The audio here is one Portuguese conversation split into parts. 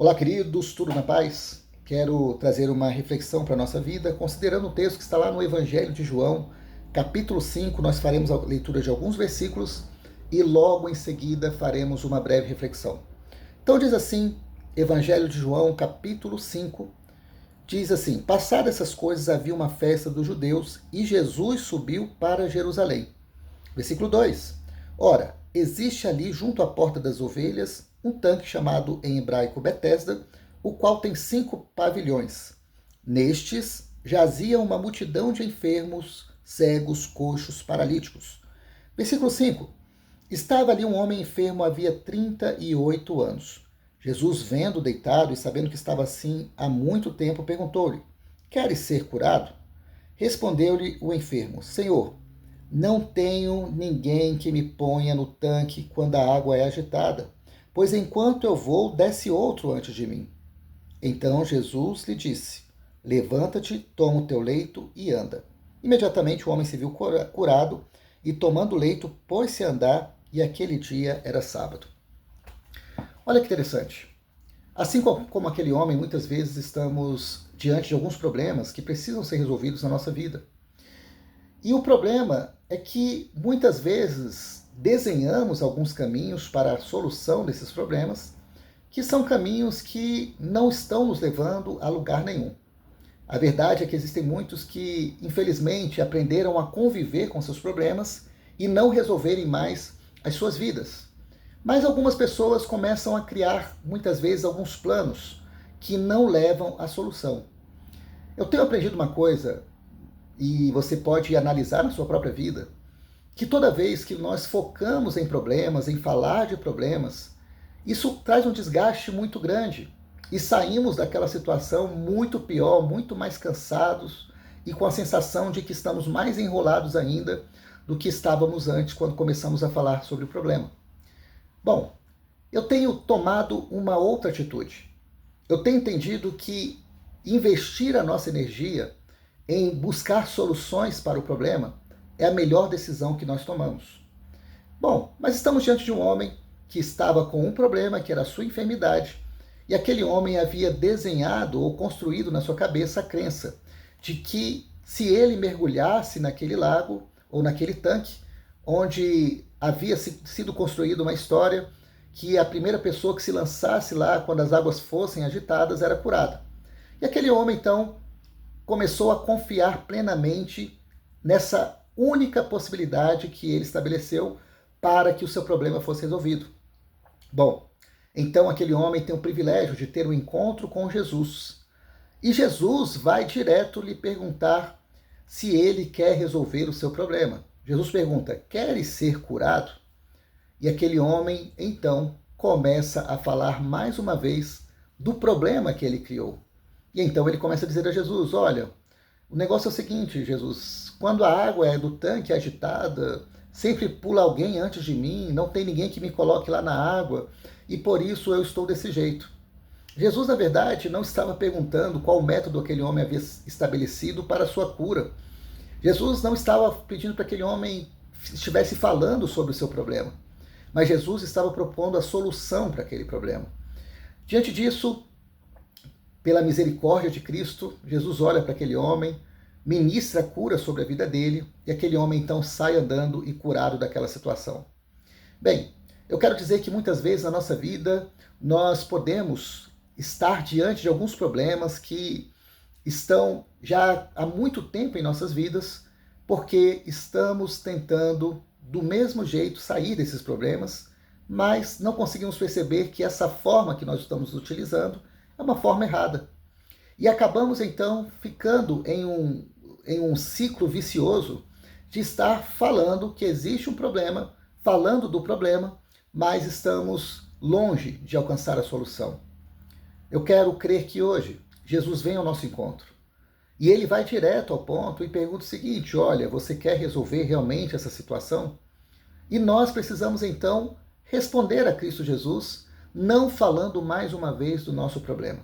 Olá, queridos, tudo na paz? Quero trazer uma reflexão para a nossa vida, considerando o texto que está lá no Evangelho de João, capítulo 5. Nós faremos a leitura de alguns versículos e logo em seguida faremos uma breve reflexão. Então diz assim, Evangelho de João, capítulo 5, diz assim: passadas essas coisas havia uma festa dos judeus e Jesus subiu para Jerusalém. Versículo 2. Ora, existe ali junto à porta das ovelhas um tanque chamado em hebraico Betesda, o qual tem 5 pavilhões. Nestes jazia uma multidão de enfermos, cegos, coxos, paralíticos. Versículo 5. Estava ali um homem enfermo havia 38 anos. Jesus, vendo deitado e sabendo que estava assim há muito tempo, perguntou-lhe: queres ser curado? Respondeu-lhe o enfermo: Senhor, não tenho ninguém que me ponha no tanque quando a água é agitada, pois enquanto eu vou, desce outro antes de mim. Então Jesus lhe disse: levanta-te, toma o teu leito e anda. Imediatamente o homem se viu curado e, tomando o leito, pôs-se a andar, e aquele dia era sábado. Olha que interessante. Assim como aquele homem, muitas vezes estamos diante de alguns problemas que precisam ser resolvidos na nossa vida. E o problema é que muitas vezes desenhamos alguns caminhos para a solução desses problemas, que são caminhos que não estão nos levando a lugar nenhum. A verdade é que existem muitos que, infelizmente, aprenderam a conviver com seus problemas e não resolverem mais as suas vidas. Mas algumas pessoas começam a criar, muitas vezes, alguns planos que não levam à solução. Eu tenho aprendido uma coisa, e você pode analisar na sua própria vida, que toda vez que nós focamos em problemas, em falar de problemas, isso traz um desgaste muito grande e saímos daquela situação muito pior, muito mais cansados e com a sensação de que estamos mais enrolados ainda do que estávamos antes quando começamos a falar sobre o problema. Bom, eu tenho tomado uma outra atitude. Eu tenho entendido que investir a nossa energia em buscar soluções para o problema é a melhor decisão que nós tomamos. Bom, mas estamos diante de um homem que estava com um problema, que era a sua enfermidade, e aquele homem havia desenhado ou construído na sua cabeça a crença de que se ele mergulhasse naquele lago ou naquele tanque, onde havia sido construída uma história que a primeira pessoa que se lançasse lá quando as águas fossem agitadas era curada. E aquele homem, então, começou a confiar plenamente nessa única possibilidade que ele estabeleceu para que o seu problema fosse resolvido. Bom, então aquele homem tem o privilégio de ter um encontro com Jesus. E Jesus vai direto lhe perguntar se ele quer resolver o seu problema. Jesus pergunta: queres ser curado? E aquele homem, então, começa a falar mais uma vez do problema que ele criou. E então ele começa a dizer a Jesus: olha, o negócio é o seguinte, Jesus, quando a água é do tanque agitada, sempre pula alguém antes de mim, não tem ninguém que me coloque lá na água, e por isso eu estou desse jeito. Jesus, na verdade, não estava perguntando qual método aquele homem havia estabelecido para a sua cura. Jesus não estava pedindo para que aquele homem estivesse falando sobre o seu problema, mas Jesus estava propondo a solução para aquele problema. Diante disso, pela misericórdia de Cristo, Jesus olha para aquele homem, ministra a cura sobre a vida dele, e aquele homem então sai andando e curado daquela situação. Bem, eu quero dizer que muitas vezes na nossa vida nós podemos estar diante de alguns problemas que estão já há muito tempo em nossas vidas, porque estamos tentando do mesmo jeito sair desses problemas, mas não conseguimos perceber que essa forma que nós estamos utilizando é uma forma errada. E acabamos então ficando em um ciclo vicioso de estar falando que existe um problema, falando do problema, mas estamos longe de alcançar a solução. Eu quero crer que hoje Jesus vem ao nosso encontro e ele vai direto ao ponto e pergunta o seguinte: olha, você quer resolver realmente essa situação? E nós precisamos então responder a Cristo Jesus, não falando mais uma vez do nosso problema.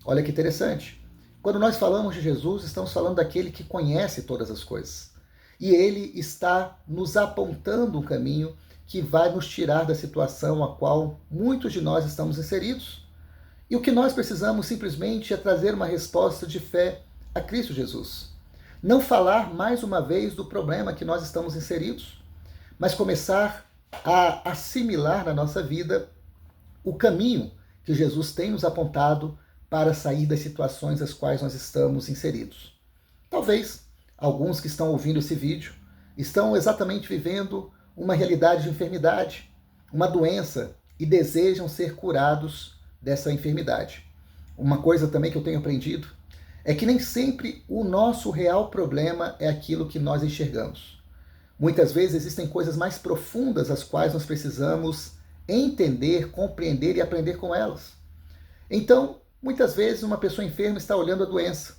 Olha que interessante. Quando nós falamos de Jesus, estamos falando daquele que conhece todas as coisas. E ele está nos apontando um caminho que vai nos tirar da situação a qual muitos de nós estamos inseridos. E o que nós precisamos simplesmente é trazer uma resposta de fé a Cristo Jesus. Não falar mais uma vez do problema que nós estamos inseridos, mas começar a assimilar na nossa vida o caminho que Jesus tem nos apontado para sair das situações às quais nós estamos inseridos. Talvez alguns que estão ouvindo esse vídeo estão exatamente vivendo uma realidade de enfermidade, uma doença, e desejam ser curados dessa enfermidade. Uma coisa também que eu tenho aprendido é que nem sempre o nosso real problema é aquilo que nós enxergamos. Muitas vezes existem coisas mais profundas as quais nós precisamos entender, compreender e aprender com elas. Então, muitas vezes uma pessoa enferma está olhando a doença.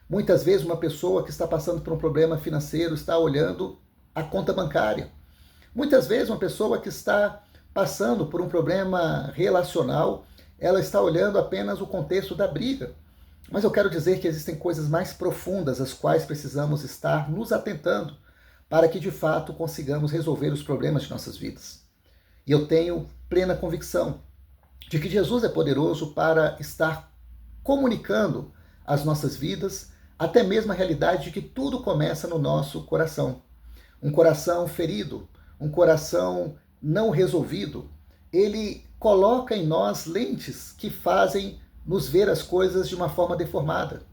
Muitas vezes uma pessoa que está passando por um problema financeiro está olhando a conta bancária. Muitas vezes uma pessoa que está passando por um problema relacional, ela está olhando apenas o contexto da briga. Mas eu quero dizer que existem coisas mais profundas às quais precisamos estar nos atentando para que de fato consigamos resolver os problemas de nossas vidas. E eu tenho plena convicção de que Jesus é poderoso para estar comunicando as nossas vidas, até mesmo a realidade de que tudo começa no nosso coração. Um coração ferido, um coração não resolvido, ele coloca em nós lentes que fazem nos ver as coisas de uma forma deformada.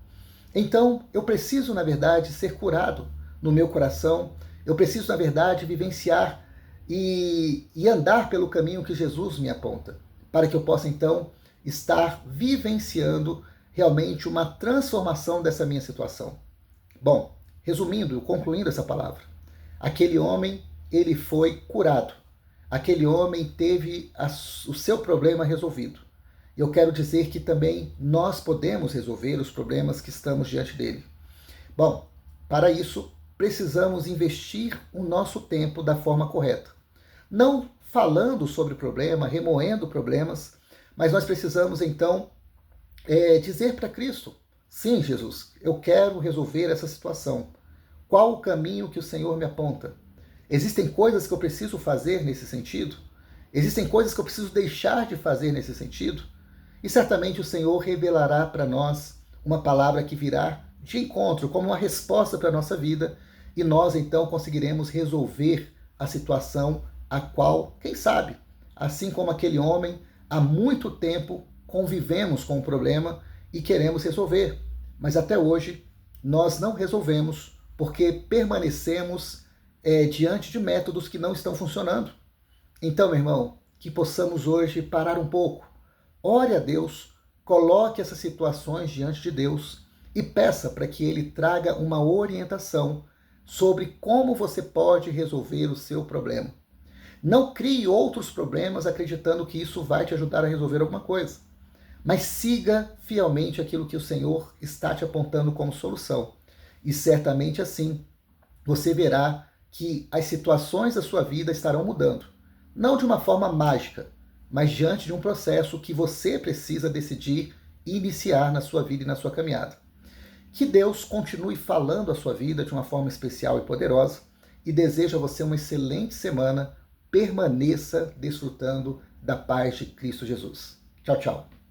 Então, eu preciso, na verdade, ser curado no meu coração, eu preciso, na verdade, vivenciar e andar pelo caminho que Jesus me aponta, para que eu possa, então, estar vivenciando realmente uma transformação dessa minha situação. Bom, resumindo, concluindo essa palavra, aquele homem, ele foi curado. Aquele homem teve o seu problema resolvido. Eu quero dizer que também nós podemos resolver os problemas que estamos diante dele. Bom, para isso, precisamos investir o nosso tempo da forma correta. Não falando sobre o problema, remoendo problemas, mas nós precisamos então dizer para Cristo: sim, Jesus, eu quero resolver essa situação. Qual o caminho que o Senhor me aponta? Existem coisas que eu preciso fazer nesse sentido? Existem coisas que eu preciso deixar de fazer nesse sentido? E certamente o Senhor revelará para nós uma palavra que virá de encontro, como uma resposta para a nossa vida, e nós então conseguiremos resolver a situação a qual, quem sabe, assim como aquele homem, há muito tempo convivemos com o problema e queremos resolver, mas até hoje nós não resolvemos porque permanecemos diante de métodos que não estão funcionando. Então, meu irmão, que possamos hoje parar um pouco, ore a Deus, coloque essas situações diante de Deus e peça para que Ele traga uma orientação sobre como você pode resolver o seu problema. Não crie outros problemas acreditando que isso vai te ajudar a resolver alguma coisa, mas siga fielmente aquilo que o Senhor está te apontando como solução. E certamente assim você verá que as situações da sua vida estarão mudando. Não de uma forma mágica, mas diante de um processo que você precisa decidir iniciar na sua vida e na sua caminhada. Que Deus continue falando a sua vida de uma forma especial e poderosa e desejo a você uma excelente semana. Permaneça desfrutando da paz de Cristo Jesus. Tchau, tchau.